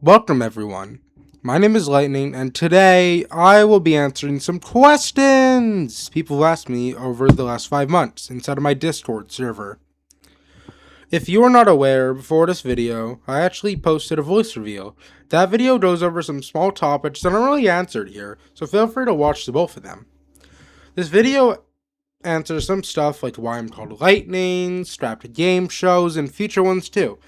Welcome everyone. My name is Lightning and today I will be answering some questions people have asked me over the last 5 months inside of my Discord server. If you are not aware, before this video, I actually posted a voice reveal. That video goes over some small topics that aren't really answered here, so feel free to watch the both of them. This video answers some stuff like why I'm called Lightning, strapped to game shows, and future ones too.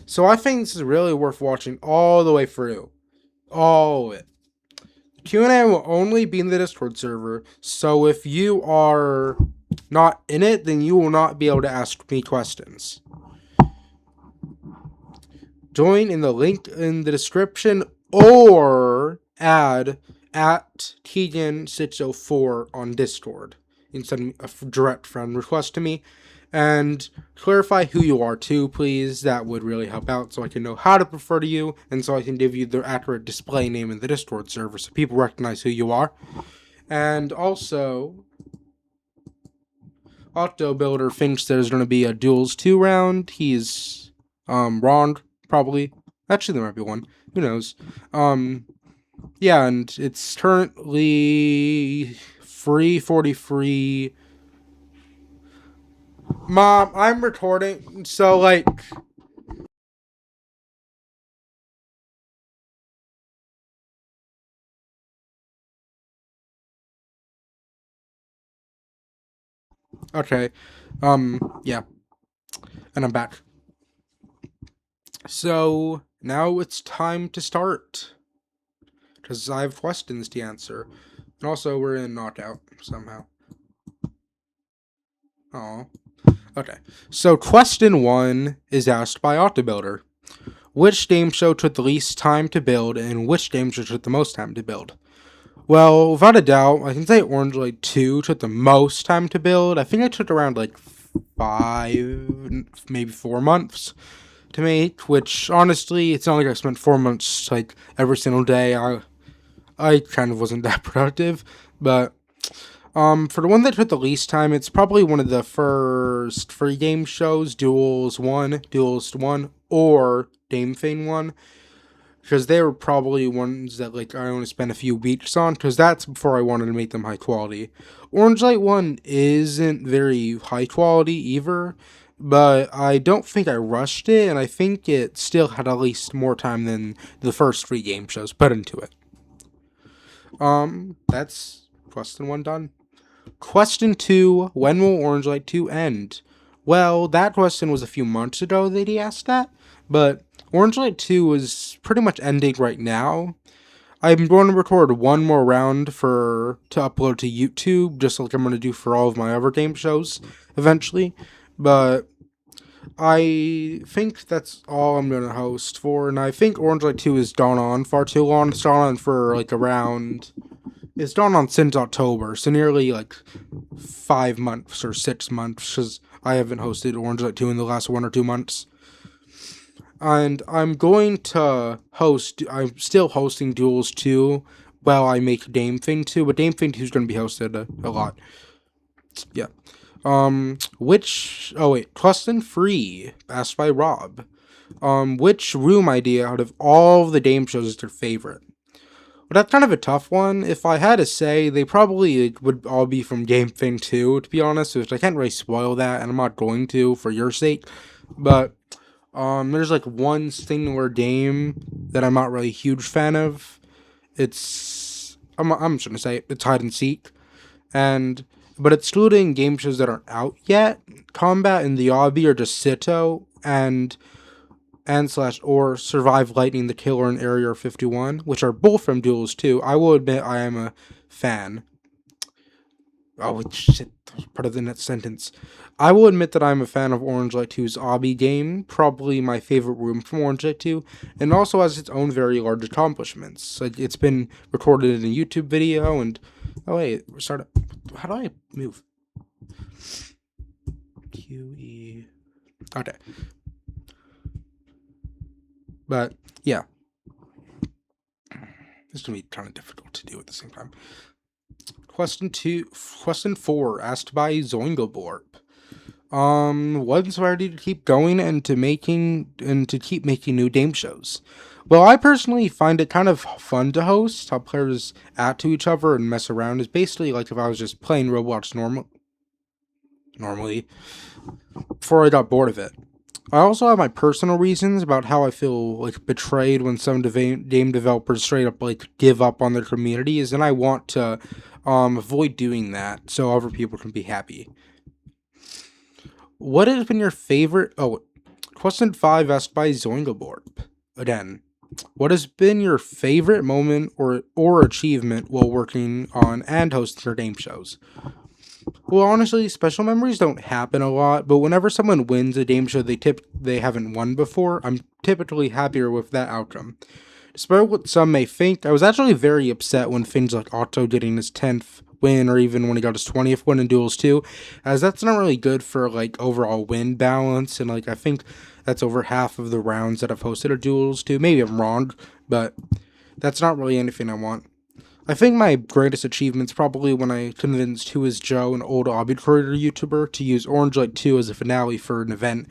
So I think this is really worth watching all the way through. All of it. Q&A will only be in the Discord server, so if you are not in it, then you will not be able to ask me questions. Join in the link in the description or add at Keegan604 on Discord and send a direct friend request to me. And clarify who you are too, please. That would really help out so I can know how to refer to you and so I can give you the accurate display name in the Discord server so people recognize who you are. And also, Octo Builder thinks there's going to be a Duels 2 round. He's wrong, probably. Actually, there might be one. Who knows? Yeah, and it's currently 3:43. Mom, I'm recording, so like. Okay, yeah, and I'm back. So now it's time to start, because I have questions to answer, and also we're in knockout somehow. Oh, okay. So question 1 is asked by AutoBuilder. Which game show took the least time to build, and which game show took the most time to build? Well, without a doubt, I can say Orange Light 2 took the most time to build. I think it took around like 5, maybe 4 months to make, which honestly, it's not like I spent 4 months like every single day. I kind of wasn't that productive, but for the one that took the least time, it's probably one of the first free game shows, Duels 1, Duelist 1, or Dame Fane 1. Because they were probably ones that like I only spent a few weeks on, because that's before I wanted to make them high quality. Orange Light 1 isn't very high quality either, but I don't think I rushed it, and I think it still had at least more time than the first 3 game shows put into it. That's question 1 done. Question 2, when will Orange Light 2 end? Well, that question was a few months ago that he asked that, but Orange Light 2 is pretty much ending right now. I'm going to record one more round to upload to YouTube, just like I'm going to do for all of my other game shows eventually. But I think that's all I'm going to host for, and I think Orange Light 2 is gone on far too long. It's gone on for like around... It's gone on since October, so nearly like 5 months or 6 months, because I haven't hosted Orange Light 2 in the last 1 or 2 months. And I'm still hosting Duels 2 while I make Dame Thing 2, but Dame Thing 2 is going to be hosted a lot. Yeah. Question 3, asked by Rob. Which room idea out of all the Dame shows is their favorite? Well, that's kind of a tough one. If I had to say, they probably would all be from Game Thing 2, to be honest, which I can't really spoil that, and I'm not going to for your sake. But there's like one singular game that I'm not really a huge fan of. I'm just gonna say it's hide and seek, but excluding game shows that aren't out yet, Combat and the Obby are just Sito and or Survive Lightning the Killer in Area 51, which are both from Duels 2. I will admit I am a fan. Oh, shit, that was part of the next sentence. I will admit that I'm a fan of Orange Light 2's Obby game, probably my favorite room from Orange Light 2, and also has its own very large accomplishments. Like, it's been recorded in a YouTube video, and... Oh, wait, start up. How do I move? QE... Okay. But, yeah. This is going to be kind of difficult to do at the same time. Question 4, asked by Zoingoborp. What inspired you to keep going and to keep making new game shows? Well, I personally find it kind of fun to host. How players add to each other and mess around is basically like if I was just playing Roblox normally before I got bored of it. I also have my personal reasons about how I feel like betrayed when some game developers straight up like give up on their communities, and I want to avoid doing that so other people can be happy. What has been your favorite? Oh, question 5 asked by Zoingaborb. Again, what has been your favorite moment or achievement while working on and hosting your game shows? Well, honestly, special memories don't happen a lot, but whenever someone wins a game show they haven't won before, I'm typically happier with that outcome. Despite what some may think, I was actually very upset when things like Octo getting his 10th win or even when he got his 20th win in Duels 2, as that's not really good for like overall win balance, and like I think that's over half of the rounds that I've hosted at Duels 2. Maybe I'm wrong, but that's not really anything I want. I think my greatest achievement's probably when I convinced Who Is Joe, an old Obby Creator YouTuber, to use Orange Light 2 as a finale for an event,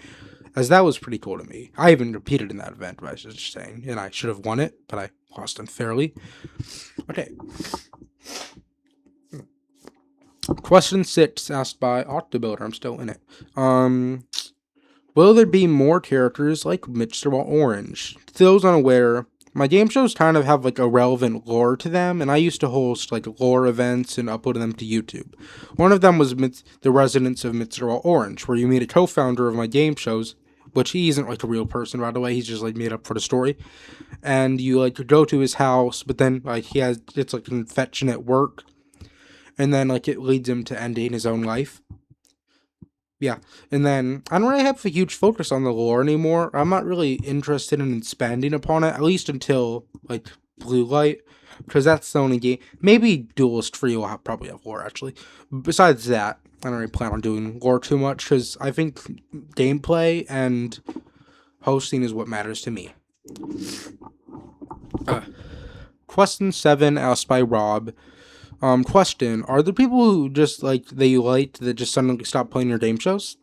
as that was pretty cool to me. I even competed in that event, but I was just saying, and I should have won it, but I lost unfairly. Okay. Question 6 asked by Octobuilder. I'm still in it. Will there be more characters like Mr. Orange? To those unaware, my game shows kind of have like a relevant lore to them, and I used to host like lore events and upload them to YouTube. One of them was the Residence of Mr. Orange, where you meet a co-founder of my game shows, which he isn't like a real person, by the way. He's just like made up for the story, and you like go to his house, but then like it's like an affectionate work, and then like it leads him to ending his own life. Yeah, and then I don't really have a huge focus on the lore anymore. I'm not really interested in expanding upon it, at least until like Blue Light, because that's the only game. Maybe Duelist 3 will probably have lore actually. Besides that, I don't really plan on doing lore too much because I think gameplay and hosting is what matters to me. Question 7 asked by Rob. Question: are there people who just like that you liked that just suddenly stop playing your game shows?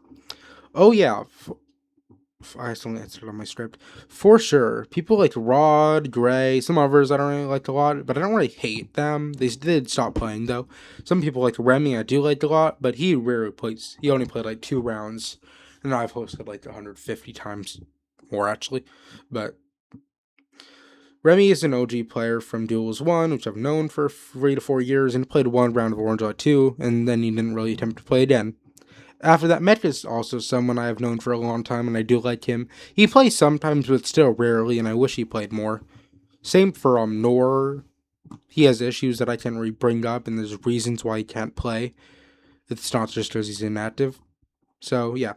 Oh yeah, I still answered on my script for sure. People like Rod, Gray, some others I don't really like a lot, but I don't really hate them. They did stop playing though. Some people like Remy I do like a lot, but he rarely plays. He only played like 2 rounds, and I've hosted like 150 times more actually, but. Remy is an OG player from Duels 1, which I've known for 3 to 4 years, and played 1 round of Orange Light 2, and then he didn't really attempt to play again. After that, Mech is also someone I have known for a long time, and I do like him. He plays sometimes, but still rarely, and I wish he played more. Same for Nor. He has issues that I can't really bring up, and there's reasons why he can't play. It's not just because he's inactive. So, yeah.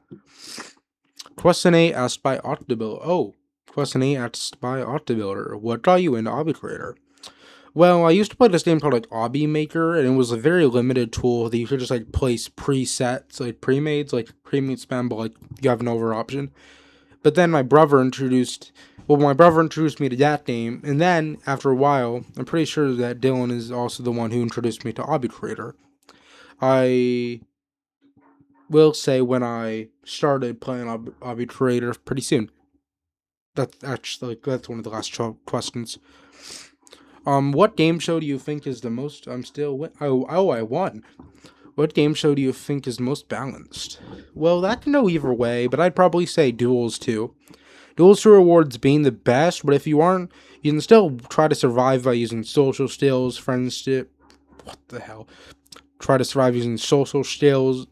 Question 8 asked by Octobuilder. Question 8 asked by Octobuilder. What got you into Obby Creator? Well, I used to play this game called like Obby Maker, and it was a very limited tool that you could just like place presets, like pre-mades, like pre-made spam, but like you have no other option. But then my brother introduced me to that game, and then after a while, I'm pretty sure that Dylan is also the one who introduced me to Obby Creator. I will say when I started playing Obby Creator pretty soon. That's one of the last questions. What game show do you think is the most? I won. What game show do you think is most balanced? Well, that can go either way, but I'd probably say Duels 2. Duels 2 rewards being the best, but if you aren't, you can still try to survive by using social skills, friendship. What the hell? Try to survive using social skills,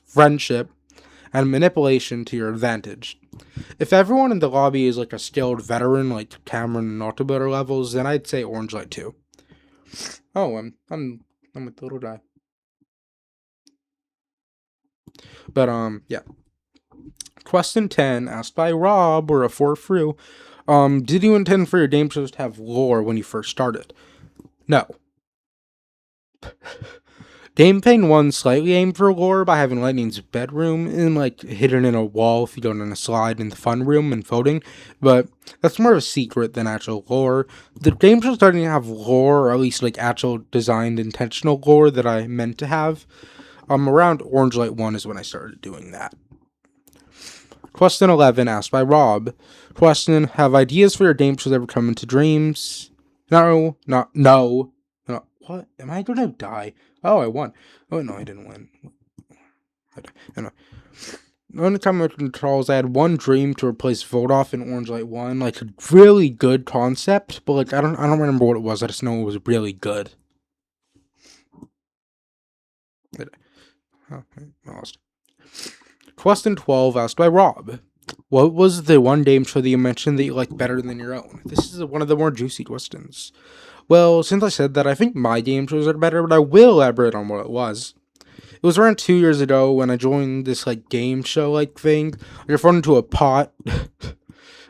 friendship, and manipulation to your advantage. If everyone in the lobby is like a skilled veteran, like Kameron and Octobuilder levels, then I'd say Orange Light 2. Oh, I'm with the little guy. But yeah. Question 10 asked by Rob or a 4 through. Did you intend for your game shows to have lore when you first started? No. Game Pain 1 slightly aimed for lore by having Lightning's bedroom and like hidden in a wall if you go down a slide in the fun room and voting, but that's more of a secret than actual lore. The game show starting to have lore, or at least like actual designed intentional lore that I meant to have. Around Orange Light 1 is when I started doing that. Question 11, asked by Rob. Question, have ideas for your game shows ever come into dreams? No. What? Am I gonna die? Oh, I won. Oh, no, I didn't win. Anyway. When it comes to controls, I had one dream to replace Voldoff in Orange Light 1. Like, a really good concept, but, like, I don't remember what it was. I just know it was really good. Oh, I lost. Question 12, asked by Rob. What was the one game show that you mentioned that you liked better than your own? This is one of the more juicy questions. Well, since I said that, I think my game shows are better, but I will elaborate on what it was. It was around 2 years ago when I joined this, like, game show, like, thing. You're thrown into a pot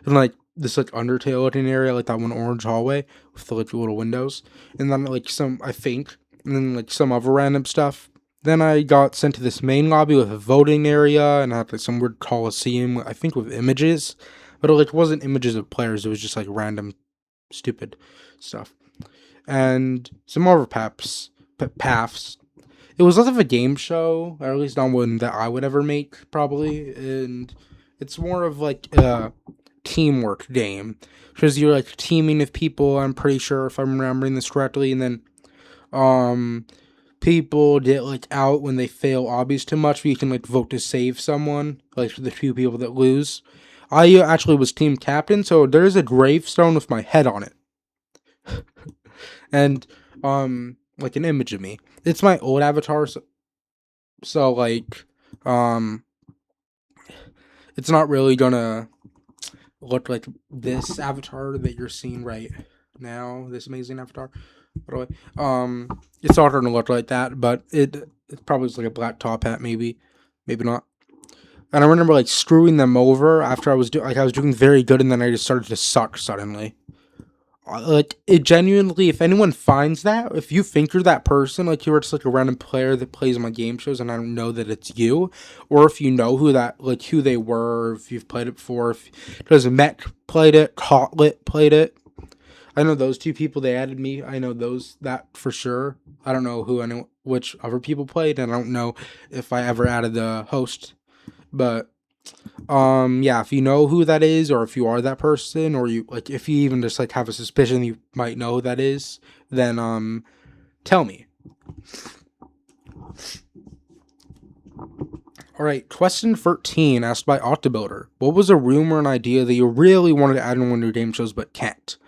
in, like, this, like, Undertale looking area, like that one orange hallway with the, like, little windows. And then, like, and then, like, some other random stuff. Then I got sent to this main lobby with a voting area, and I had, like, some weird coliseum, I think, with images. But it, like, wasn't images of players, it was just, like, random, stupid stuff. And some more paths. It was less of a game show, or at least not one that I would ever make, probably, and it's more of, like, a teamwork game, because you're, like, teaming with people, I'm pretty sure, if I'm remembering this correctly, and then, people get, like, out when they fail obbies too much, but you can, like, vote to save someone, like, the few people that lose. I actually was team captain, so there's a gravestone with my head on it. And, like, an image of me. It's my old avatar, so like, it's not really gonna look like this avatar that you're seeing right now, this amazing avatar. By the way, it's not gonna look like that, but it probably is like a black top hat, maybe not. And I remember, like, screwing them over after I was doing very good, and then I just started to suck suddenly. Like, it genuinely, if anyone finds that, if you think you're that person, like, you were just, like, a random player that plays my game shows and I don't know that it's you, or if you know who they were, if you've played it before, because Mech played it, Kotlet played it. I know those two people, they added me. I know that for sure. I don't know which other people played, and I don't know if I ever added the host, but yeah, if you know who that is, or if you are that person, or you, like, if you even just, like, have a suspicion you might know who that is, then tell me. Alright, question 13, asked by Octobuilder. What was a rumor and idea that you really wanted to add in one of your game shows but can't?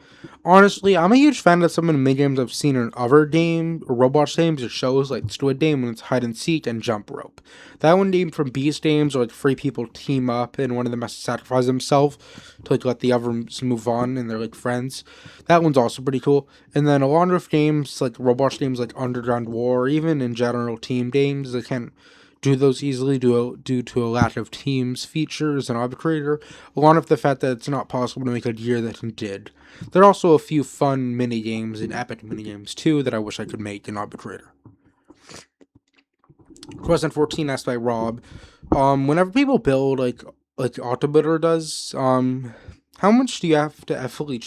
Honestly, I'm a huge fan of some of the mini-games I've seen in other games, or Roblox games, or shows like Squid Game when it's hide and seek and jump rope. That one game from Beast Games, or like 3 people team up and one of them has to sacrifice himself to, like, let the others move on and they're, like, friends. That one's also pretty cool. And then a lot of games, like Roblox games like Underground War, or even in general team games, they can't do those easily due to a lack of teams, features, and object creator, along with the fact that it's not possible to make a gear that it did. There are also a few fun mini-games and epic mini-games too that I wish I could make in object creator. Question 14, asked by Rob. Whenever people build, like Octobuilder does, how much do you have to heavily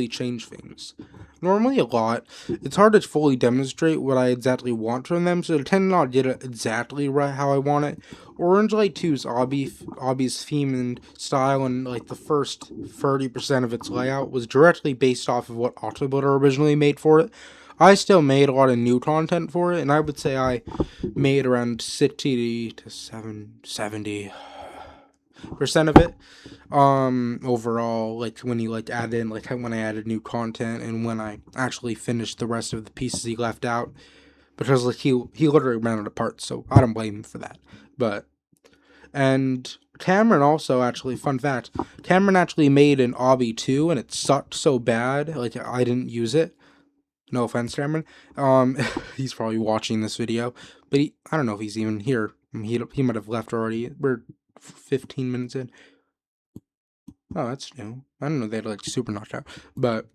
change things? Normally a lot. It's hard to fully demonstrate what I exactly want from them, so I tend not to get it exactly right how I want it. Orange Light 2's obby's theme and style, and, like, the first 30% of its layout was directly based off of what Octobuilder originally made for it. I still made a lot of new content for it, and I would say I made around 60 to 70% of it. Overall, like, when you, like, add in, like, when I added new content and when I actually finished the rest of the pieces he left out, because, like, he literally ran out of parts, so I don't blame him for that. And Cameron also, actually, fun fact, Cameron actually made an obby too, and it sucked so bad, like, I didn't use it. No offense, Cameron. He's probably watching this video, but I don't know if he's even here. He might have left already. We're 15 minutes in. Oh, that's new. I don't know they had, like, super knocked out, but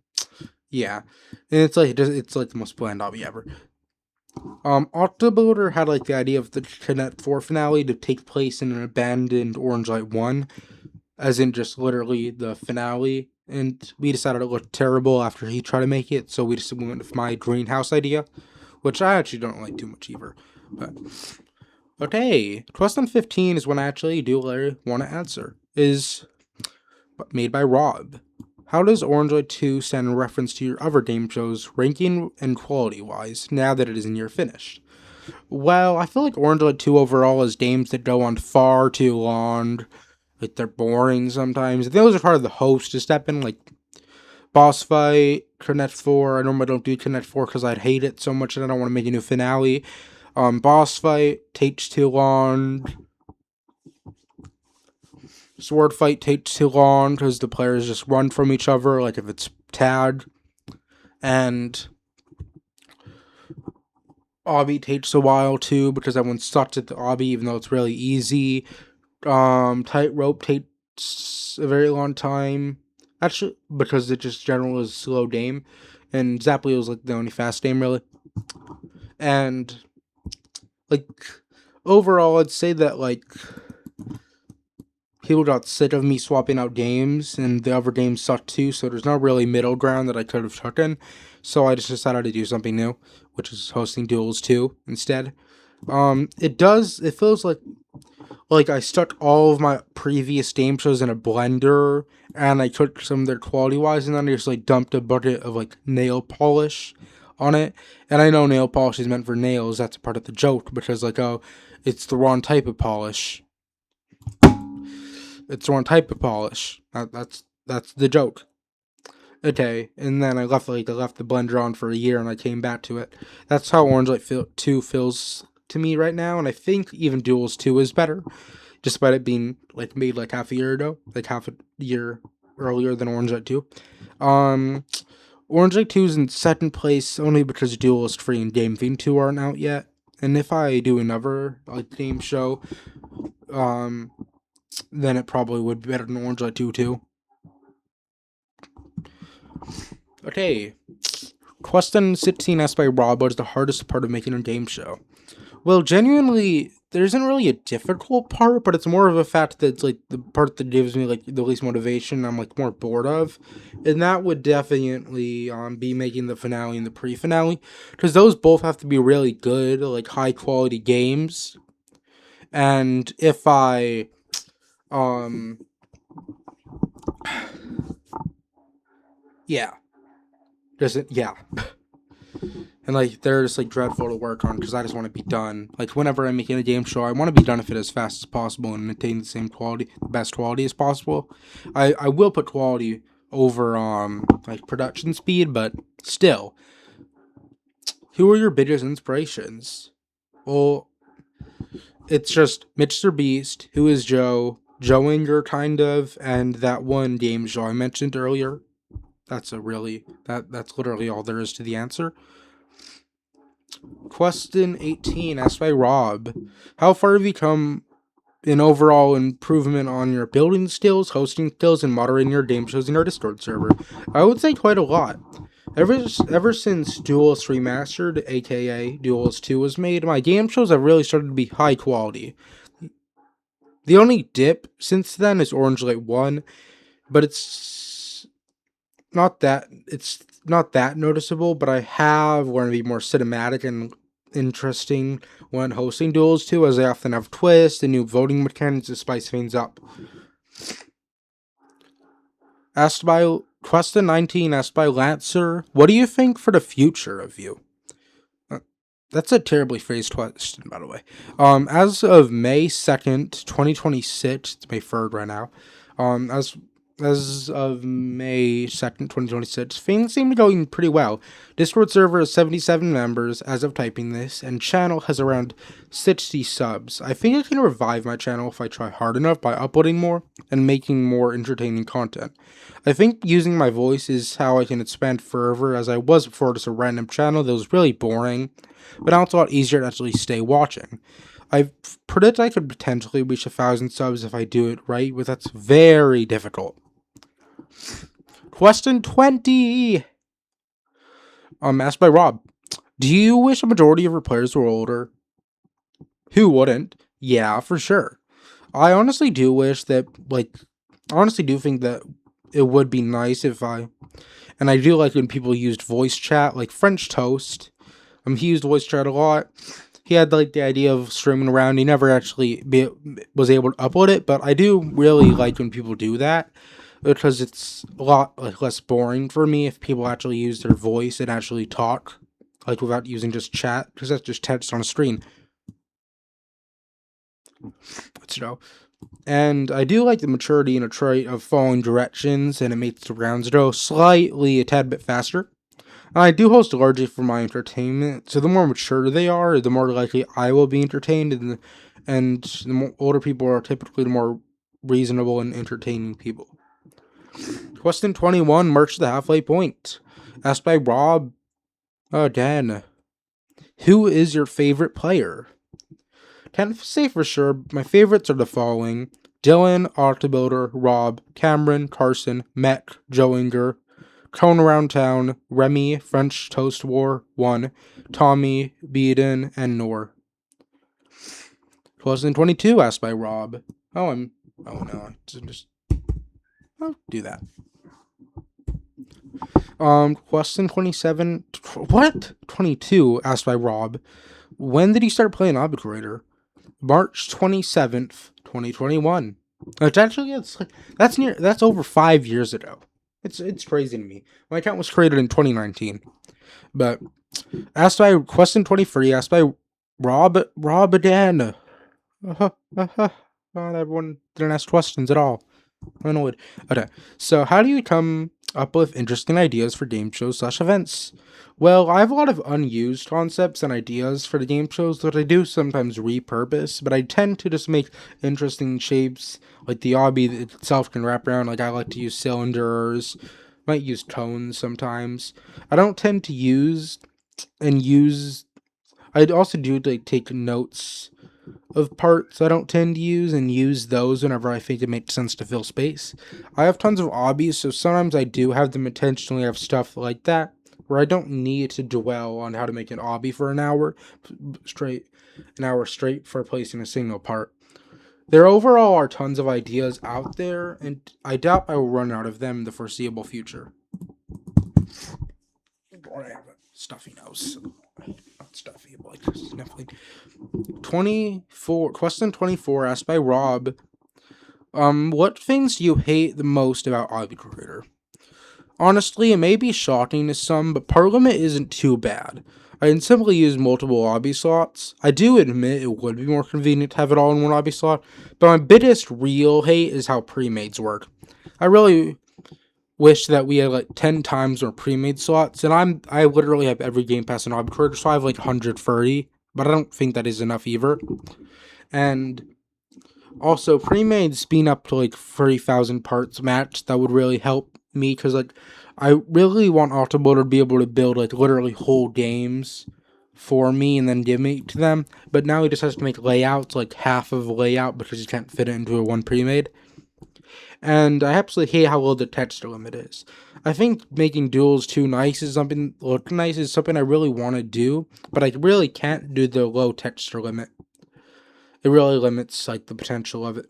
yeah, and it's like the most bland obby ever. Octobuilder had, like, the idea of the Connect 4 finale to take place in an abandoned Orange Light 1, as in just literally the finale, and we decided it looked terrible after he tried to make it, so we just went with my greenhouse idea, which I actually don't like too much either. Okay, question 15 is one I actually do want to answer. Is made by Rob. How does Orange 2 stand in reference to your other game shows, ranking and quality-wise, now that it is near finished? Well, I feel like Orange 2 overall is games that go on far too long. Like, they're boring sometimes. Those are part of the host to step in, like Boss Fight, Connect 4. I normally don't do Connect 4 because I'd hate it so much and I don't want to make a new finale. Boss Fight takes too long. Sword Fight takes too long because the players just run from each other, like if it's tagged. And obby takes a while too because everyone sucks at the obby even though it's really easy. Tightrope takes a very long time. Actually, because it just generally is a slow game. And Zapply was like the only fast game really. And like overall I'd say that like people got sick of me swapping out games, and the other games sucked too, so there's no really middle ground that I could have taken. So I just decided to do something new, which is hosting Duels 2 instead. It feels like I stuck all of my previous game shows in a blender, and I took some of their quality-wise, and then I just, like, dumped a bucket of, like, nail polish on it. And I know nail polish is meant for nails, that's a part of the joke, because, like, oh, it's the wrong type of polish. It's the wrong type of polish. That's the joke. Okay, and then I left the blender on for a year, and I came back to it. That's how Orange Light 2 feels to me right now, and I think even Duels 2 is better, despite it being like made like half a year ago, like half a year earlier than Orange Light 2. Orange Light 2 is in second place only because Duelist 3 and Game Theme 2 aren't out yet. And if I do another like game show, then it probably would be better than Orange Light 2 too. Okay, question 16 asked by Rob, what is the hardest part of making a game show? Well, genuinely, there isn't really a difficult part, but it's more of a fact that it's like the part that gives me like the least motivation, I'm like more bored of, and that would definitely be making the finale and the pre-finale, because those both have to be really good, like high quality games, and if I yeah, yeah. And, like, they're just, like, dreadful to work on because I just want to be done. Like, whenever I'm making a game show, I want to be done with it as fast as possible and maintain the same quality, the best quality as possible. I will put quality over, like, production speed, but still. Who are your biggest inspirations? Well, it's just Mr. Beast, Who is Joe, Joe Inger, kind of, and that one game show I mentioned earlier. That's literally all there is to the answer. Question 18 asked by Rob. How far have you come in overall improvement on your building skills, hosting skills, and moderating your game shows in your Discord server? I would say quite a lot. Ever since Duelist Remastered, aka Duelist 2, was made, my game shows have really started to be high quality. The only dip since then is Orange Light 1, but it's not that noticeable, but I have learned to be more cinematic and interesting when hosting Duels 2, as I often have twists and new voting mechanics to spice things up. Question 19 asked by Lancer, what do you think for the future of you? That's a terribly phrased question, by the way. As of May 2nd, 2026, it's May 3rd right now, as of May 2nd, 2026, things seem to be going pretty well. Discord server has 77 members as of typing this, and channel has around 60 subs. I think I can revive my channel if I try hard enough by uploading more and making more entertaining content. I think using my voice is how I can expand further, as I was before just a random channel that was really boring, but now it's a lot easier to actually stay watching. I predict I could potentially reach 1,000 subs if I do it right, but that's very difficult. Question 20! Asked by Rob. Do you wish a majority of your players were older? Who wouldn't? Yeah, for sure. I honestly do wish that, I honestly do think that it would be nice if and I do like when people used voice chat, like French Toast. He used voice chat a lot. he had like the idea of streaming around. He never actually was able to upload it, but I do really like when people do that because it's a lot like less boring for me if people actually use their voice and actually talk, like without using just chat, because that's just text on a screen. But, and I do like the maturity and a trait of following directions, and it makes the rounds go slightly a tad bit faster. And I do host largely for my entertainment, so the more mature they are, the more likely I will be entertained, and the more older people are typically the more reasonable and entertaining people. Question 21, March to the halfway point. Asked by Rob. Dan. Who is your favorite player? Can't say for sure. My favorites are the following: Dylan, Octobuilder, Rob, Cameron, Karson, Mech, Joinger, Cone Around Town, Remy, French Toast War, 1, Tommy, Beeden, and Nor. 2022, asked by Rob. Oh no, I'll do that. Question 27, what? 22, asked by Rob. When did you start playing Obby Creator? March 27th, 2021. It's actually, that's over 5 years ago. It's crazy to me. My account was created in 2019. But asked by question 23, asked by Rob again. Not everyone didn't ask questions at all. I'm annoyed. Okay, so how do you come up with interesting ideas for game shows / events? Well, I have a lot of unused concepts and ideas for the game shows that I do sometimes repurpose, but I tend to just make interesting shapes, like the obby itself can wrap around. Like I like to use cylinders, might use cones sometimes. I don't tend to use. I also do like take notes of parts I don't tend to use and use those whenever I think it makes sense to fill space. I have tons of obbies, so sometimes I do have them intentionally have stuff like that, where I don't need to dwell on how to make an obby for an hour straight for placing a single part. There overall are tons of ideas out there, and I doubt I will run out of them in the foreseeable future. I have a stuffy nose. Not stuffy, but like sniffling. 24, question 24, asked by Rob. What things do you hate the most about Obby Creator? Honestly, it may be shocking to some, but part limit isn't too bad. I can simply use multiple obby slots. I do admit it would be more convenient to have it all in one obby slot, but my biggest real hate is how pre-mades work. I really wish that we had like 10 times more pre-made slots, and I literally have every game pass in Obby Creator, so I have like 130, but I don't think that is enough either. And also, pre-made speed up to like 30,000 parts max. That would really help me, because like I really want Octobuilder to be able to build like literally whole games for me and then give me to them. But now he just has to make layouts like half of a layout because he can't fit it into a one pre-made. And I absolutely hate how low the texture limit is. I think making duels too nice is something I really want to do, but I really can't do the low texture limit. It really limits like the potential of it.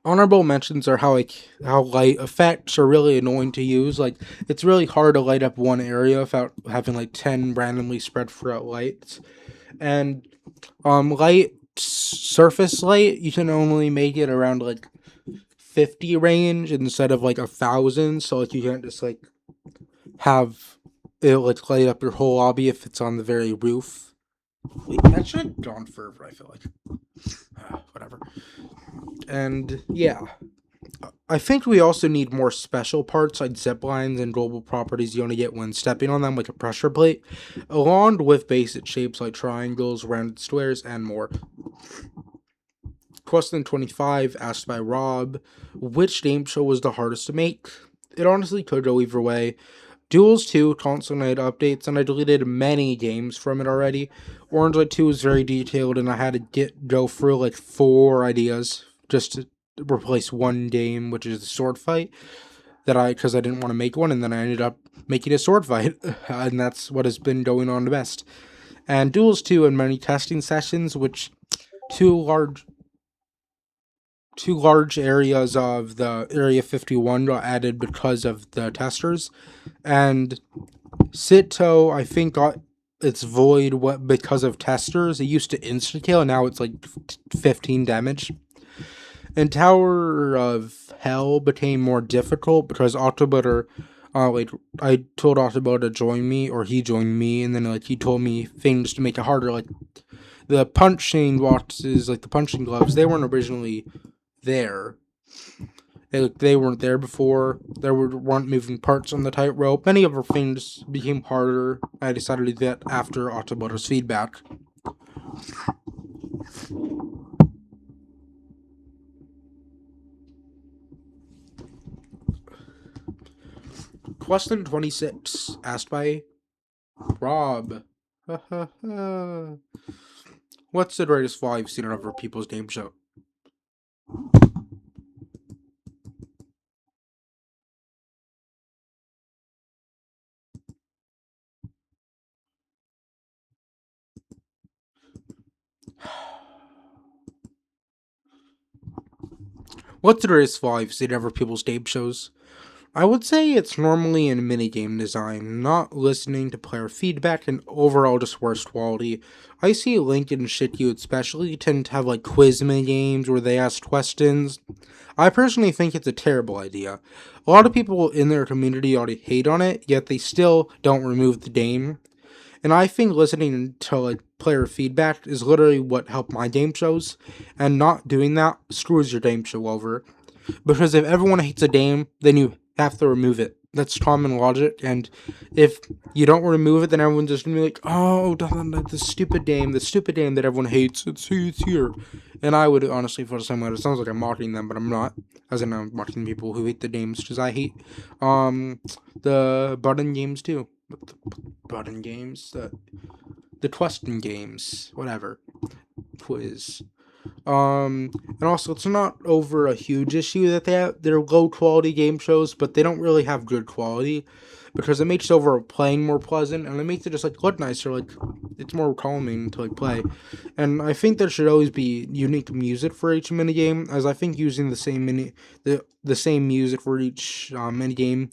Honorable mentions are how light effects are really annoying to use. Like it's really hard to light up one area without having like 10 randomly spread throughout lights. And surface light, you can only make it around like 50 range instead of like 1,000. So like you can't just like have it like light up your whole lobby if it's on the very roof. Wait, that should have gone further, I feel like. Whatever. And yeah, I think we also need more special parts like zip lines and global properties you only get when stepping on them, like a pressure plate, along with basic shapes like triangles, rounded squares, and more. Question 25, asked by Rob, which game show was the hardest to make? It honestly could go either way. Duels 2 constantly had updates, and I deleted many games from it already. Orange Light 2 was very detailed, and I had to go through like 4 ideas just to replace one game, which is the sword fight, because I didn't want to make one, and then I ended up making a sword fight, and that's what has been going on the best. And Duels 2 and many testing sessions, which two large areas of the Area 51 got added because of the testers. And Sito, I think, got it's void what because of testers. It used to insta kill, and now it's like 15 damage. And Tower of Hell became more difficult because Autobutter, like I told Autobutter to join me, or he joined me, and then like he told me things to make it harder, like the punching boxes, like the punching gloves, they weren't originally there. They weren't there before. Weren't moving parts on the tightrope. Many of our things became harder. I decided to do that after Autobotter's feedback. Question 26, asked by Rob. What's the greatest flaw you've seen on other people's game show? What's the greatest flaw you've seen on other people's game shows? I would say it's normally in minigame design, not listening to player feedback, and overall just worst quality. I see Link and Shityu especially tend to have like quiz minigames where they ask questions. I personally think it's a terrible idea. A lot of people in their community already hate on it, yet they still don't remove the game. And I think listening to like player feedback is literally what helped my game shows, and not doing that screws your game show over. Because if everyone hates a game, then you have to remove it. That's common logic, and if you don't remove it, then everyone's just gonna be like, "Oh, the stupid game that everyone hates. It's here." And I would honestly feel the same way. It sounds like I'm mocking them, but I'm not. As in, I'm mocking people who hate the games because I hate the button games too. The button games, the question games, whatever, quiz. And also it's not over a huge issue that they're low quality game shows, but they don't really have good quality because it makes over playing more pleasant, and it makes it just like look nicer, like it's more calming to like play. And I think there should always be unique music for each minigame, as I think using the same music for each minigame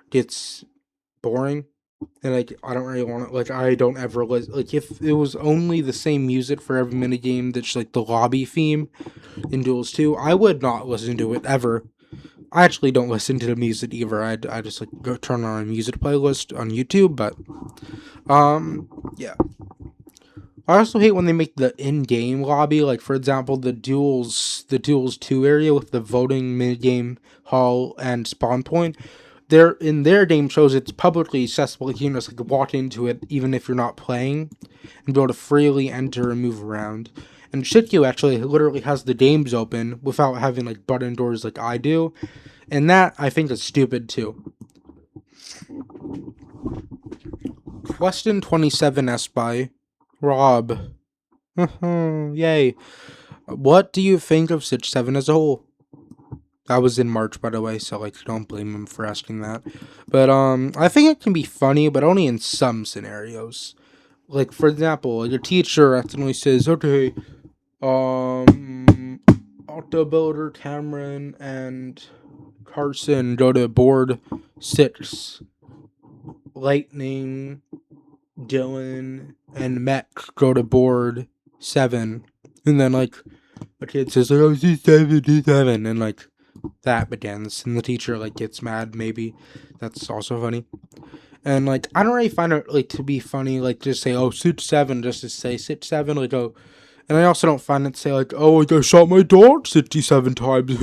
gets boring. And like I don't really want to, like I don't ever like if it was only the same music for every minigame that's like the lobby theme in Duels 2, I would not listen to it ever. I actually don't listen to the music either. I just like go turn on a music playlist on YouTube, but yeah. I also hate when they make the in-game lobby, like for example the Duels 2 area with the voting minigame hall and spawn point. They're in their game shows, it's publicly accessible. You can just like walk into it even if you're not playing, and be able to freely enter and move around. And Shityu actually literally has the games open without having like button doors like I do, and that I think is stupid too. Question 27 asked by Rob. Yay. What do you think of Sitch 7 as a whole? That was in March, by the way, so like don't blame him for asking that. But I think it can be funny, but only in some scenarios. Like for example, like a teacher accidentally says, "Okay, Octo Builder, Cameron, and Karson go to board 6. Lightning, Dylan, and Mech go to board 7." And then like a kid says, like, "Oh, C7, and like that begins, and the teacher like gets mad. Maybe that's also funny. And like I don't really find it like to be funny, like just say, "Oh, Sitch 7," just to say Sitch 7, like, oh. And I also don't find it to say like, "Oh, like I shot my dog 67 times."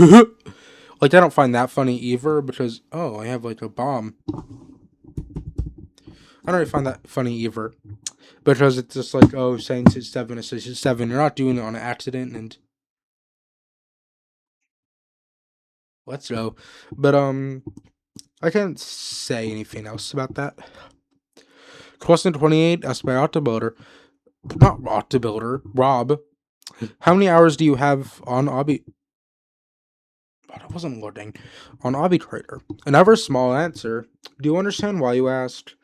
Like I don't find that funny either, because oh, I have like a bomb. I don't really find that funny either, because it's just like, oh, saying Sitch 7 is Sitch 7. You're not doing it on an accident, and let's go. But I can't say anything else about that. Question 28 asked by Autobuilder. Not Autobuilder, Rob. How many hours do you have on Obby? God, I wasn't loading. On Obby Another small answer. Do you understand why you asked?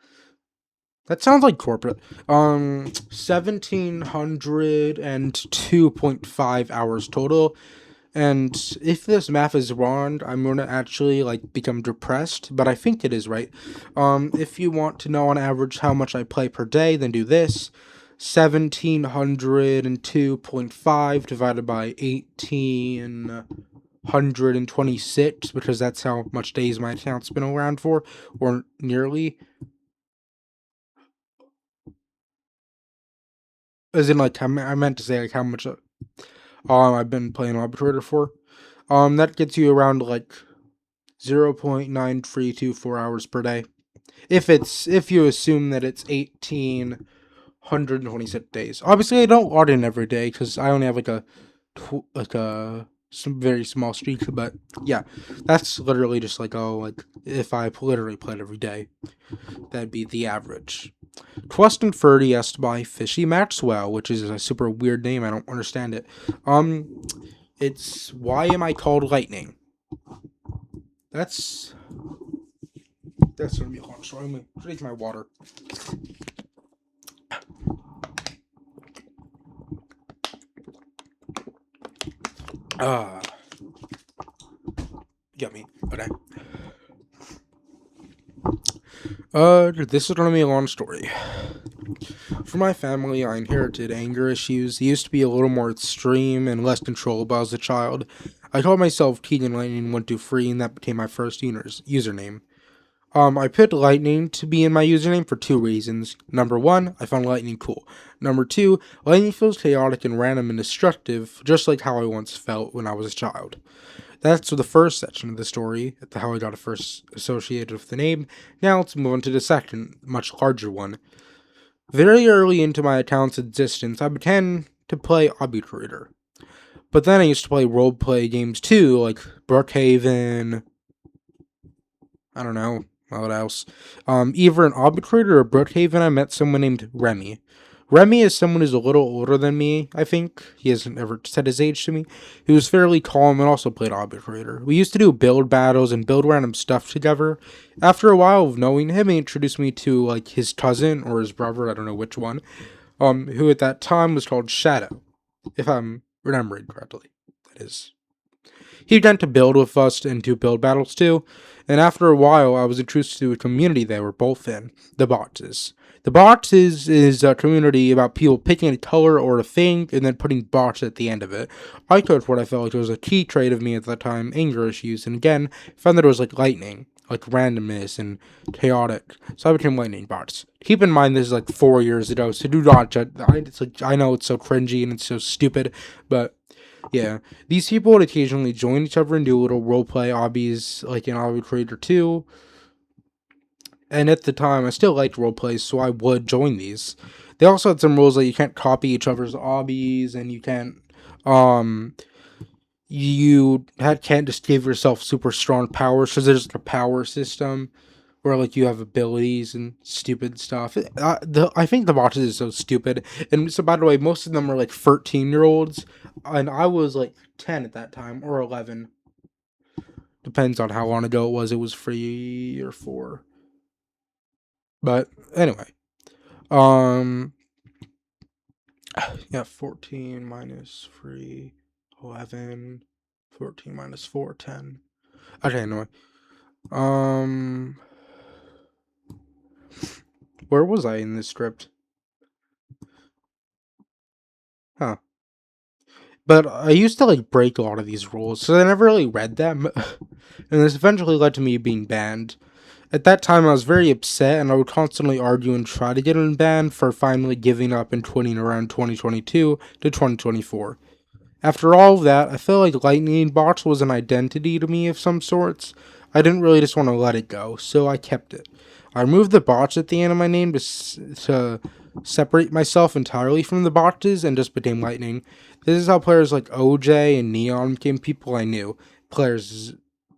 That sounds like corporate. 1,702.5 hours total. And if this math is wrong, I'm gonna actually like become depressed, but I think it is right. If you want to know on average how much I play per day, then do this. 1702.5 divided by 1826, because that's how much days my account's been around for, or nearly. As in, like, I meant to say, like, how much I've been playing Arbitrator for. That gets you around, like, 0.9324 hours per day. If you assume that it's 1826 days. Obviously, I don't log in every day, because I only have, some very small streak, but yeah, that's literally just like, if I literally played every day, that'd be the average. Question 30 asked by Fishy Maxwell, which is a super weird name. I don't understand it. It's why am I called Lightning? That's gonna be a long story. I'm gonna drink my water. Yummy. Okay. This is gonna be a long story. For my family, I inherited anger issues. They used to be a little more extreme and less controllable as a child. I called myself Keegan Lightning 123, and that became my first username. I picked Lightning to be in my username for two reasons. Number one, I found Lightning cool. Number two, Lightning feels chaotic and random and destructive, just like how I once felt when I was a child. That's the first section of the story, how I got first associated with the name. Now let's move on to the second, much larger one. Very early into my account's existence, I began to play Arbitrator. But then I used to play role-play games too, like Brookhaven. I don't know what else. Either in Arbitrator or Brookhaven, I met someone named Remy. Remy is someone who's a little older than me, I think. He hasn't ever said his age to me. He was fairly calm and also played Arbitrator. We used to do build battles and build random stuff together. After a while of knowing him, he introduced me to, like, his cousin or his brother, I don't know which one, who at that time was called Shadow, if I'm remembering correctly. That is. He began to build with us and do build battles too, and after a while I was introduced to a community they were both in, the boxes. The boxes is a community about people picking a color or a thing and then putting box at the end of it. I took what I felt like was a key trait of me at that time, anger issues, and again, found that it was like lightning, like randomness and chaotic. So I became lightning bots. Keep in mind this is like 4 years ago, so do not judge. I know it's so cringy and it's so stupid, but yeah, these people would occasionally join each other and do little roleplay obbies, like in Arbitrator 2. And at the time, I still liked roleplays, so I would join these. They also had some rules like you can't copy each other's obbies, and you can't, can't just give yourself super strong powers, because there's a power system where like you have abilities and stupid stuff. I think the boxes is so stupid. And so, by the way, most of them are like 13-year-olds, and I was like 10 at that time, or 11. Depends on how long ago it was. It was 3 or 4. But anyway, um, yeah, 14 minus 3, 11. 14 minus 4, 10. Okay, anyway, um, where was I in this script? Huh. But I used to like break a lot of these rules, so I never really read them, and this eventually led to me being banned. At that time, I was very upset, and I would constantly argue and try to get unbanned for finally giving up and quitting around 2022 to 2024. After all of that, I felt like Lightning Box was an identity to me of some sorts. I didn't really just want to let it go, so I kept it. I removed the box at the end of my name to separate myself entirely from the boxes and just became Lightning. This is how players like OJ and Neon became people I knew. Players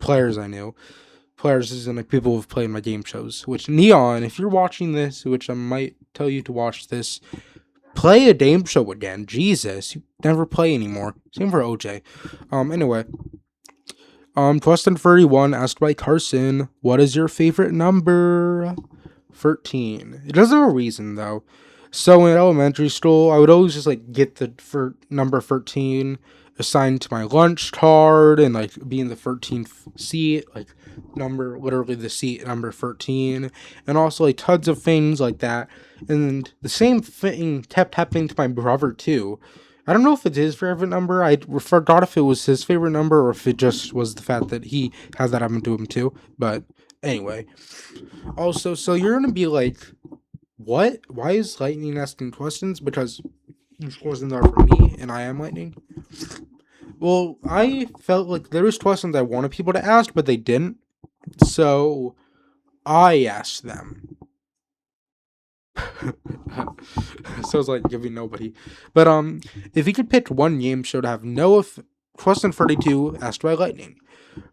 I knew. Players as in like people who've played my game shows. Which Neon, if you're watching this, which I might tell you to watch this, play a game show again. Jesus, you never play anymore. Same for OJ. Anyway. Question 31 asked by Karson, what is your favorite number? 13. It doesn't have a reason though. So in elementary school, I would always just like get the number 13 assigned to my lunch card and like be in the 13th seat, like literally the seat number 13, and also like tons of things like that. And the same thing kept happening to my brother too. I don't know if it's his favorite number. I forgot if it was his favorite number or if it just was the fact that he had that happen to him too. But anyway, also, so you're gonna be like, what? Why is Lightning asking questions? Because of course, they're for me, and I am Lightning. Well, I felt like there was questions I wanted people to ask, but they didn't. So I asked them. So it's like giving nobody. But if you could pick one game show to have no question 32 asked by Lightning.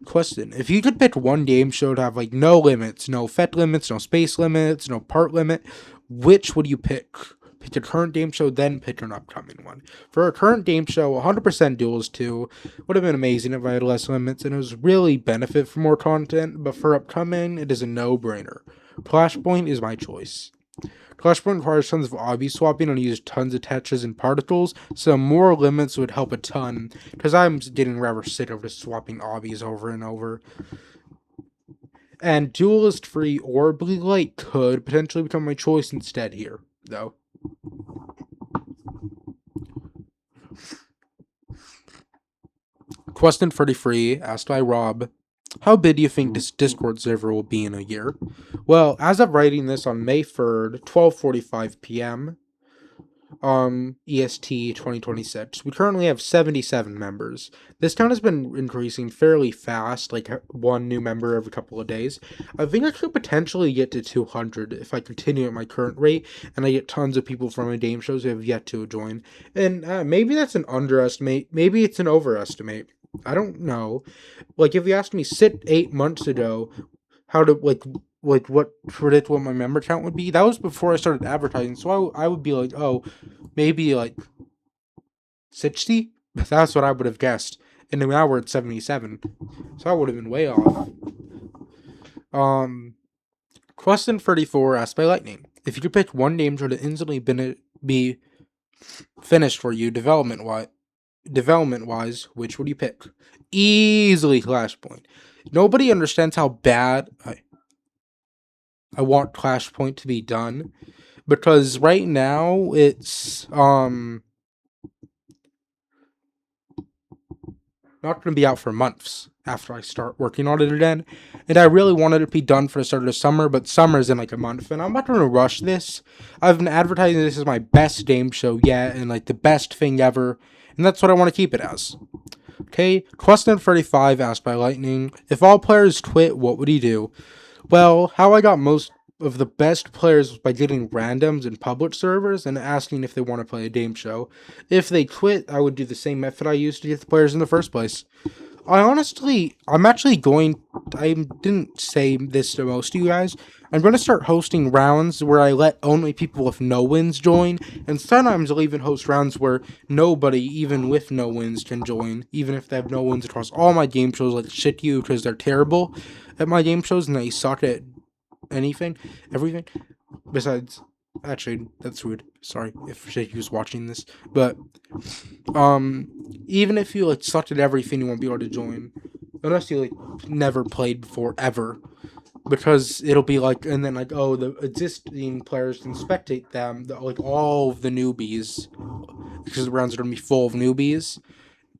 Question: if you could pick one game show to have like no limits, no fet limits, no space limits, no part limit, which would you pick? Pick a current game show, then pick an upcoming one. For a current game show, 100% Duels 2 would have been amazing if I had less limits, and it was really benefit for more content. But for upcoming, it is a no-brainer. Flashpoint is my choice. Flashpoint requires tons of obby swapping and uses tons of touches and particles, so more limits would help a ton, because I'm getting rather sick of just swapping obbies over and over. And Duelist Free or Blue Light could potentially become my choice instead here, though. Question 33, asked by Rob. How big do you think this Discord server will be in a year? Well, as of writing this on May 3rd, 12:45 p.m., EST 2026, we currently have 77 members. This count has been increasing fairly fast, like one new member every couple of days. I think I could potentially get to 200 if I continue at my current rate, and I get tons of people from my game shows who have yet to join. And maybe that's an underestimate, maybe it's an overestimate. I don't know. Like, if you asked me 8 months ago how to, what predict what my member count would be, that was before I started advertising, so I would be like, oh, maybe like 60? That's what I would have guessed. And now we're at 77. So I would have been way off. Question 34 asked by Lightning. If you could pick one game show to instantly be finished for you development-wise, which would you pick? Easily Flashpoint. Nobody understands how bad I want Flashpoint to be done, because right now it's not going to be out for months after I start working on it again, and I really wanted it to be done for the start of the summer, but summer's in like a month, and I'm not going to rush this. I've been advertising this as my best game show yet, and like the best thing ever, and that's what I want to keep it as. Okay, question 35 asked by Lightning. If all players quit, what would he do? Well, how I got most of the best players was by getting randoms in public servers and asking if they want to play a game show. If they quit, I would do the same method I used to get the players in the first place. I didn't say this to most of you guys. I'm going to start hosting rounds where I let only people with no wins join, and sometimes I'll even host rounds where nobody, even with no wins, can join, even if they have no wins across all my game shows, like shit you, because they're terrible at my game shows and they suck at everything. Besides, actually, that's rude. Sorry if Shaky's watching this, but even if you like sucked at everything, you won't be able to join unless you like never played before ever, because it'll be like, and then like, oh, the existing players can spectate them, like all of the newbies, because the rounds are gonna be full of newbies.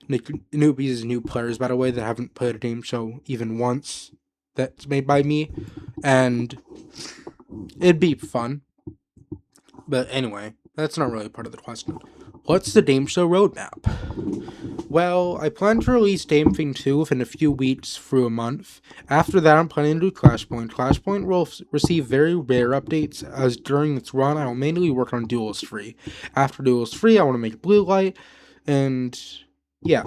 Like, newbies is new players, by the way, that haven't played a game show even once. That's made by me, and it'd be fun. But anyway, that's not really part of the question. What's the game show roadmap? Well, I plan to release Game Thing 2 within a few weeks through a month. After that, I'm planning to do Flashpoint. Flashpoint will receive very rare updates, as during its run, I will mainly work on Duelist Free. After Duelist Free, I want to make Blue Light, and yeah,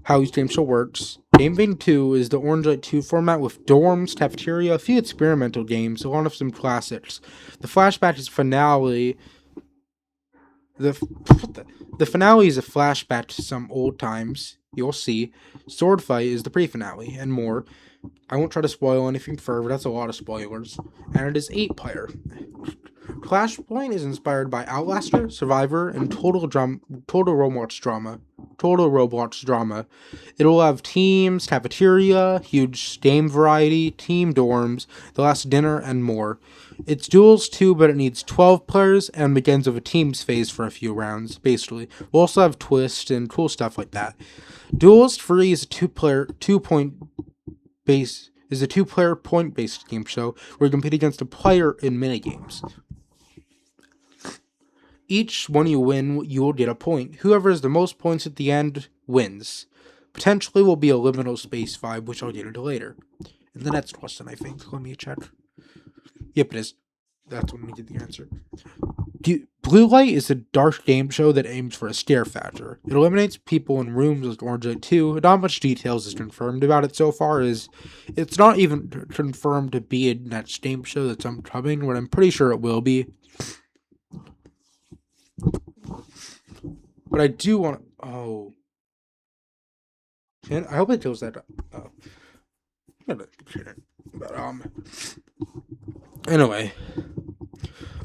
how each game show works. Game Thing 2 is the Orange Light 2 format with dorms, cafeteria, a few experimental games, along with some classics. The flashback is finale. The finale is a flashback to some old times. You'll see. Sword Fight is the pre-finale, and more. I won't try to spoil anything further, that's a lot of spoilers. And it is 8-player. Flashpoint is inspired by Outlaster, Survivor, and Total Roblox drama. total Roblox drama. It'll have teams, cafeteria, huge game variety, team dorms, the last dinner, and more. It's duels too, but it needs 12 players and begins with a teams phase for a few rounds, basically. We'll also have twists and cool stuff like that. Duelist Free is a two-player point-based game show where you compete against a player in minigames. Each one you win, you will get a point. Whoever has the most points at the end wins. Potentially will be a liminal space vibe, which I'll get into later. And the next question, I think. Let me check. Yep, it is. That's when we get the answer. Blue Light is a dark game show that aims for a scare factor. It eliminates people in rooms like Orange Light 2. Not much details is confirmed about it so far, as it's not even confirmed to be a next game show that's upcoming, but I'm pretty sure it will be. But I do want to... Oh. I hope it kills that... Oh. But, anyway.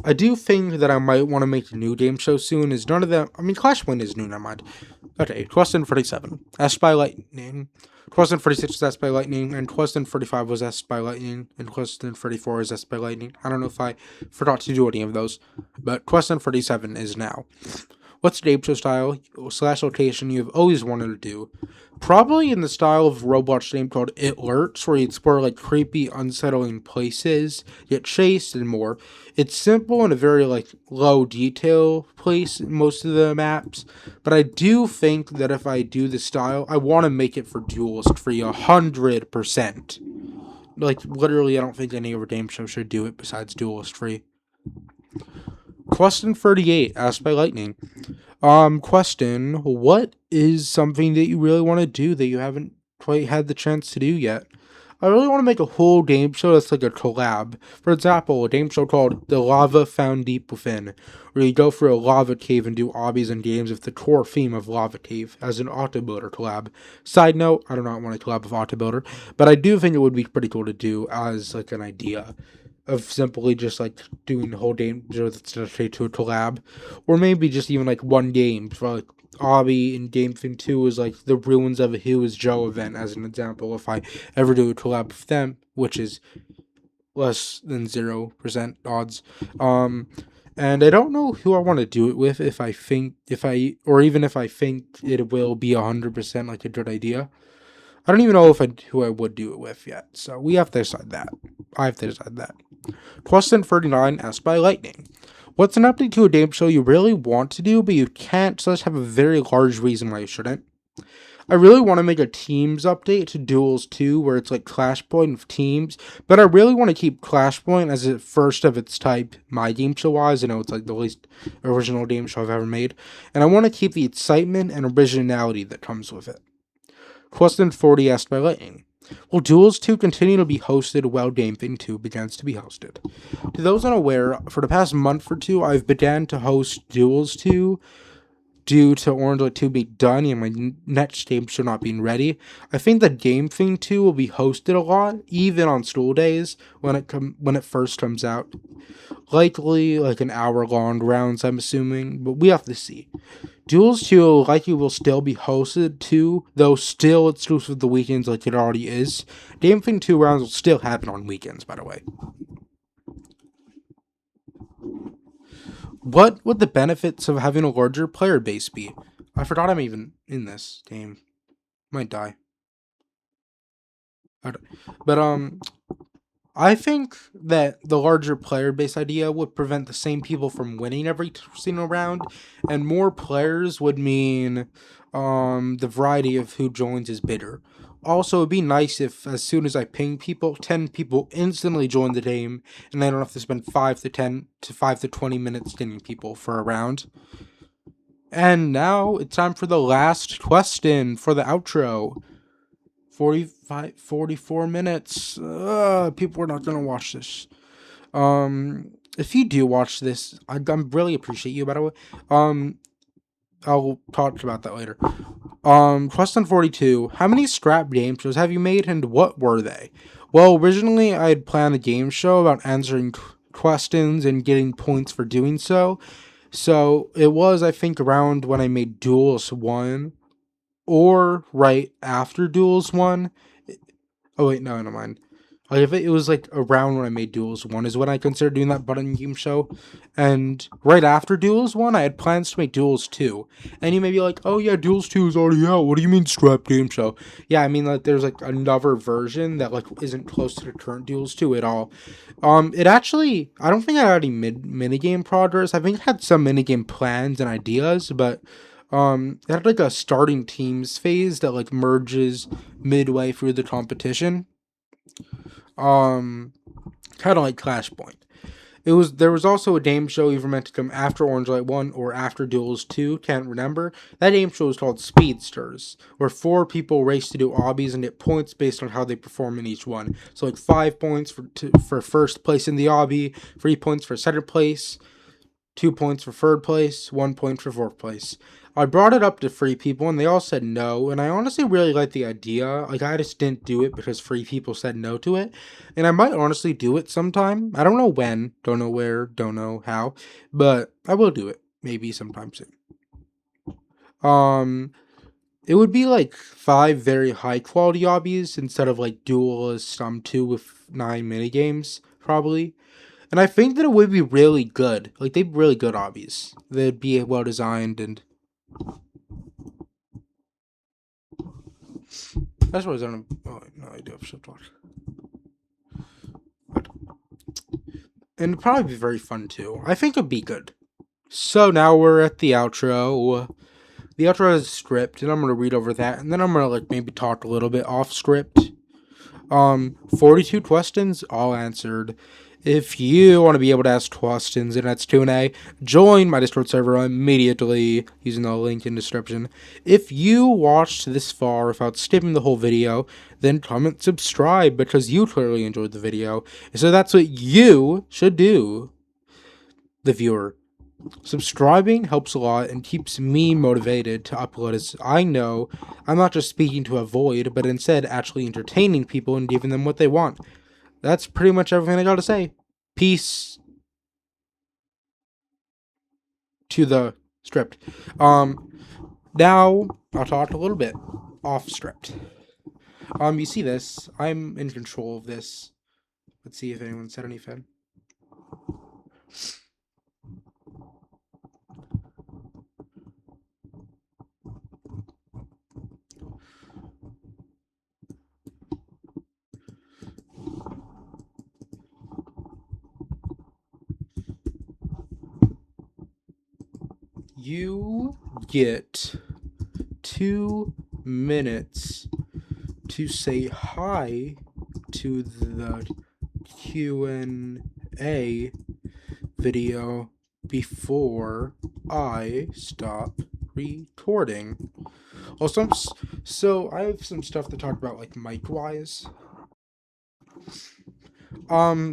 I do think that I might want to make a new game show soon, as none of them... I mean, Clashpoint is new, never mind. Okay, Question 47. Asked by Lightning. Question 46 was asked by Lightning, and Question 45 was asked by Lightning, and Question 44 is asked by Lightning. I don't know if I forgot to do any of those, but Question 47 is now. What's the game show style / location you've always wanted to do? Probably in the style of a Roblox game called It Lurks, where you explore like creepy, unsettling places, get chased, and more. It's simple and a very like low detail place in most of the maps, but I do think that if I do the style, I want to make it for Duelist Free 100%. Like literally, I don't think any other game show should do it besides Duelist Free. Question 38, asked by Lightning. Question, what is something that you really want to do that you haven't quite had the chance to do yet? I really want to make a whole game show that's like a collab. For example, a game show called The Lava Found Deep Within, where you go through a lava cave and do obbies and games with the core theme of Lava Cave as an Octo Builder collab. Side note, I do not want to collab with Octo Builder, but I do think it would be pretty cool to do as like an idea of simply just like doing the whole game that's dedicated to a collab, or maybe just even like one game for like Obby and Game Thing 2 is like the Ruins of a Who is Joe event as an example. If I ever do a collab with them, which is less than 0% odds. And I don't know who I want to do it with. If I think it will be 100% like a good idea. I don't even know who I would do it with yet, so we have to decide that. I have to decide that. Question 39, asked by Lightning. What's an update to a game show you really want to do, but you can't, so have a very large reason why you shouldn't? I really want to make a Teams update to Duels 2, where it's like Clashpoint with Teams, but I really want to keep Clashpoint as the first of its type, my game show-wise. I know it's like the least original game show I've ever made, and I want to keep the excitement and originality that comes with it. Question 40, asked by Lightning. Will Duels 2 continue to be hosted while Game Thing 2 begins to be hosted? To those unaware, for the past month or two, I've began to host Duels 2 due to Orange Light 2 being done and my next game show not being ready. I think that Game Thing 2 will be hosted a lot, even on school days when it first comes out. Likely like an hour-long rounds, I'm assuming, but we have to see. Duels 2 likely will still be hosted too, though still exclusive to weekends like it already is. Game Thing 2 rounds will still happen on weekends, by the way. What would the benefits of having a larger player base be? I forgot I'm even in this game. Might die. But I think that the larger player base idea would prevent the same people from winning every single round, and more players would mean the variety of who joins is bigger. Also, it'd be nice if as soon as I ping people, 10 people instantly join the game, and I don't have to spend 5 to 20 minutes getting people for a round. And now it's time for the last question for the outro. 44 minutes. People are not going to watch this. If you do watch this, I really appreciate you, by the way. I'll talk about that later. Question 42. How many scrap game shows have you made, and what were they? Well, originally I had planned a game show about answering questions and getting points for doing so. So it was, I think, around when I made Duels 1 or right after Duels 1. Oh wait, no, never mind. Like if it was like around when I made Duels 1 is when I considered doing that button game show. And right after Duels 1, I had plans to make Duels 2. And you may be like, oh yeah, Duels 2 is already out. What do you mean scrap game show? Yeah, I mean like there's like another version that like isn't close to the current Duels 2 at all. It actually, I don't think I had any minigame progress. I think it had some minigame plans and ideas, but it had like a starting teams phase that like merges midway through the competition. Um, Kind of like Flashpoint. There was also a game show either meant to come after Orange Light 1 or after Duels 2, can't remember. That game show was called Speedsters, where 4 people race to do obbies and get points based on how they perform in each one. So like 5 points for first place in the obby, 3 points for second place, 2 points for third place, 1 point for fourth place. I brought it up to 3 people and they all said no, and I honestly really liked the idea. Like, I just didn't do it because 3 people said no to it, and I might honestly do it sometime. I don't know when, don't know where, don't know how, but I will do it, maybe sometime soon. It would be like 5 very high quality obbies instead of like Duelist 2 with 9 minigames, probably. And I think that it would be really good. Like, they'd be really good obbies. They'd be well designed, and that's what I was on. Oh, no, I do have shift watch. And it'd probably be very fun too. I think it'd be good. So now we're at the outro. The outro has a script, and I'm gonna read over that, and then I'm gonna like maybe talk a little bit off script. 42 questions, all answered. If you want to be able to ask questions in that's Q&A, join my Discord server immediately using the link in the description. If you watched this far without skipping the whole video, then comment subscribe because you clearly enjoyed the video. So that's what you should do, the viewer. Subscribing helps a lot and keeps me motivated to upload, as I know I'm not just speaking to a void, but instead actually entertaining people and giving them what they want. That's pretty much everything I gotta say. Peace to the script. Now I'll talk a little bit off script. You see this? I'm in control of this. Let's see if anyone said anything. You get 2 minutes to say hi to the Q&A video before I stop recording. Also, so I have some stuff to talk about, like mic-wise.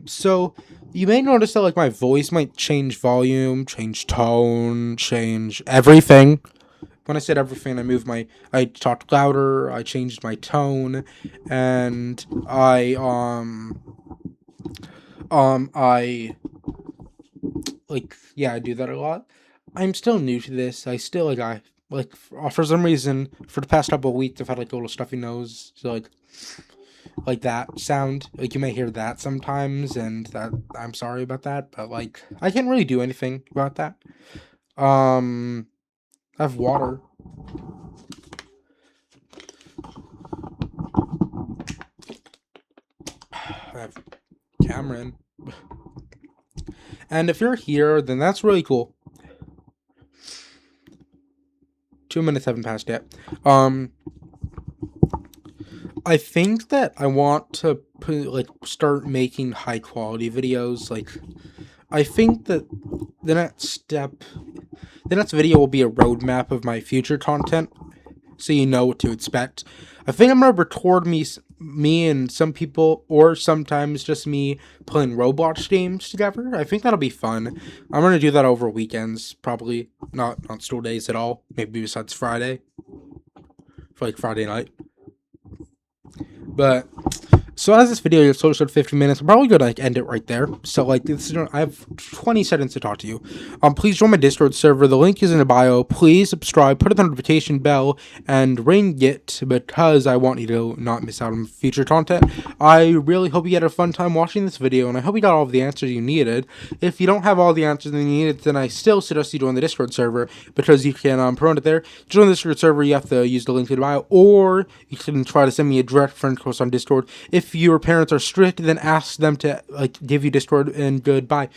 So you may notice that like my voice might change volume, change tone, change everything. When I said everything, I talked louder, I changed my tone, and I I do that a lot. I'm still new to this. I still for some reason for the past couple of weeks I've had like a little stuffy nose, so like that sound, like you may hear that sometimes, and that I'm sorry about that, but like I can't really do anything about that. I have water. I have Cameron. And if you're here, then that's really cool. 2 minutes haven't passed yet. I think that I want to start making high quality videos. Like, I think that the next video will be a roadmap of my future content, so you know what to expect. I think I'm gonna record me and some people, or sometimes just me playing Roblox games together. I think that'll be fun. I'm gonna do that over weekends, probably not on school days at all. Maybe besides Friday, for like Friday night. But So as this video is close to 50 minutes, I'm probably gonna end it right there. So I have 20 seconds to talk to you. Please join my Discord server. The link is in the bio. Please subscribe, put the notification bell, and ring it because I want you to not miss out on future content. I really hope you had a fun time watching this video, and I hope you got all of the answers you needed. If you don't have all the answers you needed, then I still suggest you join the Discord server because you can promote it there. To join the Discord server, you have to use the link in the bio, or you can try to send me a direct friend request on Discord. If your parents are strict, then ask them to give you Discord, and goodbye.